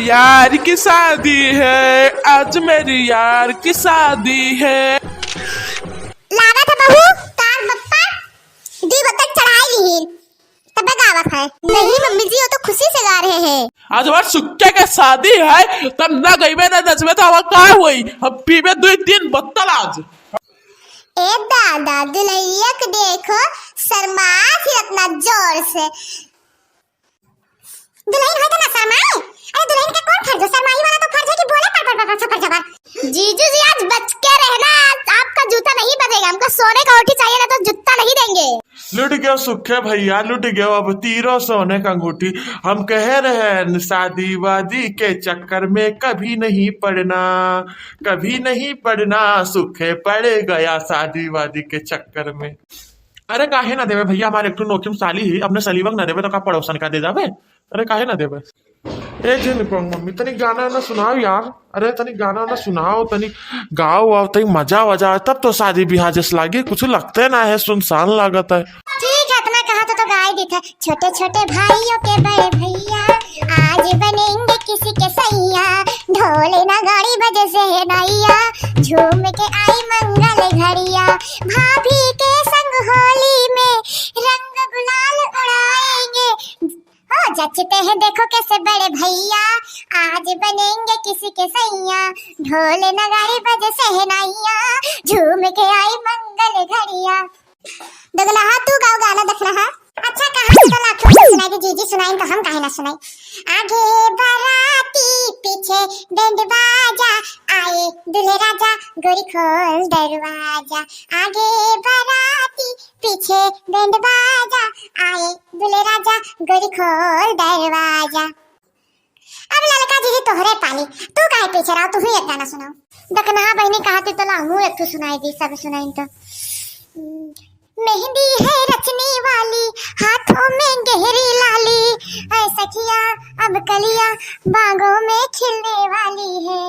यार की शादी है, आज मेरी यार की शादी है। लागा था बहू तार बप्पा दी बतक चढ़ाई ली तब गावत है। नहीं मम्मी जी वो तो खुशी से गा रहे हैं। आज हमारे सुक्के के शादी है तब ना गई में ना नचवे तो हमारा का हुई हम पीवे 2 दिन बत्तल आज। ए दादा दुल्हनिया को देखो शर्मा फिर अपना जोर से। दुल्हन है तो ना शर्माए। अरे दुल्हन का कौन फर्ज है? शर्माई वाला तो फर्ज है कि बोले पर जबर। जीजू जी आज बच के रहना, आपका जूता नहीं बजेगा। हमको सोने का अंगूठी चाहिए ना तो जूता नहीं देंगे। लुट गया सुखे भैया लुट गया अब तीरों सोने का अंगूठी। हम कह रहे हैं शादी वादी के चक्कर में कभी नहीं पड़ना, कभी नहीं पड़ना। सुखे पड़ गया शादी वादी के चक्कर में। अरे काहे ना देवे भैया, हमारे एक नोकिम साली ही अपने सलीवक ना देवे तो का पड़ोसन का दे जावे। अरे काहे ना देवे ए जे निपंग मम्मी तनिक गाना ना सुनाओ यार। अरे तनिक गाना ना सुनाओ, तनिक गाओ और तनिक मजा वजा तब तो शादी ब्याह जैसे लागे। कुछ लगते ना है, सुनसान लागत है। ठीक है इतना कहा तो गाय दी था। छोटे छोटे भाइयों के बड़े भैया आज बनेंगे किसी के सैया। ढोल ना गाड़ी बजे से नैया झूम के आई मंगल घड़िया। भाभी के संग होली में रंग गुलाल उड़ाएंगे। हो जचते हैं देखो कैसे बड़े भैया आज बनेंगे किसी के सैया। ढोल नगाड़ी बजे सहनाइया झूम के आई मंगल घड़िया। दगना तू गाओ गाना दखना है। अच्छा कहानी तो लाखों से सुनाई थी, जीजी सुनाई तो हम काहे ना सुनाई। आगे बाराती पीछे बैंड बाजा आए दूल्हे राजा गोरी खोल दरवाजा। आगे बाराती पीछे बैंड बाजा आए दूल्हे राजा गोरी खोल दरवाजा। अब ललका जीजी तोहरे पाली तू काहे पीछे रहो, तू ही एक गाना सुनाओ। दखना बहनी कहती तो लाऊं एक तो सुनाई दी सब सुनाई तो। मेहंदी है रचने वाली हाथों में गहरी लाली। ऐ सखिया अब कलिया बागों में खिलने वाली है।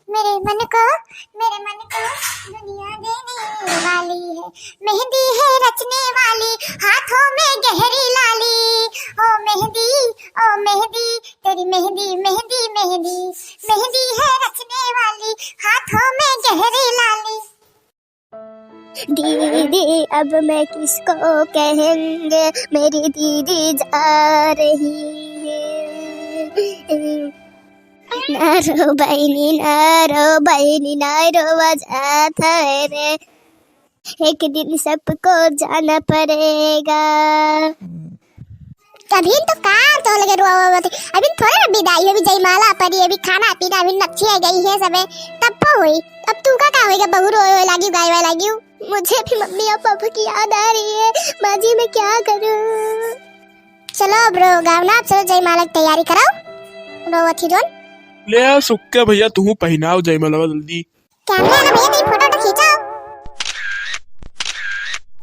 मेरे मन को दुनिया देने वाली है। मेहंदी है रचने वाली हाथों में गहरी लाली। ओ मेहंदी तेरी मेहंदी मेहंदी मेहंदी। मेहंदी है रचने वाली हाथों में गहरी लाली। दीदी अब मैं किसको कहेंगे मेरी दीदी जा रही है। ना रो बहनी ना रो जाता है रे। एक दिन सबको जाना पड़ेगा। अभी तो कार तो लगे अभी थोड़ा ना विदाई अभी जयमाला पड़ी अभी खाना पीना अभी नक्की गई है सबे तब तो हुई। अब तू का होएगा बहू रोए लागी गाय वाय लागी। मुझे भी मम्मी और पापा की याद आ रही है। माजी मैं क्या करूं? चलो ब्रो गावना चलो जयमाला की तैयारी कराओ। रो अथी जोन ले सुक्के भैया तू पहनाओ जयमाला जल्दी। कैमरा ना भैया तेरी फोटो तो खींचो।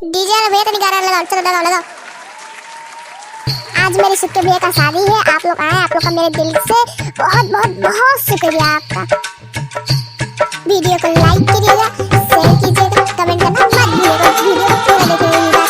डीजे ना भैया तेरी गाना लगाओ। चलो लगाओ। आज मेरी सुक्के भैया का शादी है, आप लोग आए, आप लोग का मेरे दिल से बहुत बहुत बहुत शुक्रिया आपका। वीडियो को लाइक कीजिएगा, शेयर कीजिएगा, कमेंट करना मत भूलिएगा। वीडियो को पूरा देखिएगा।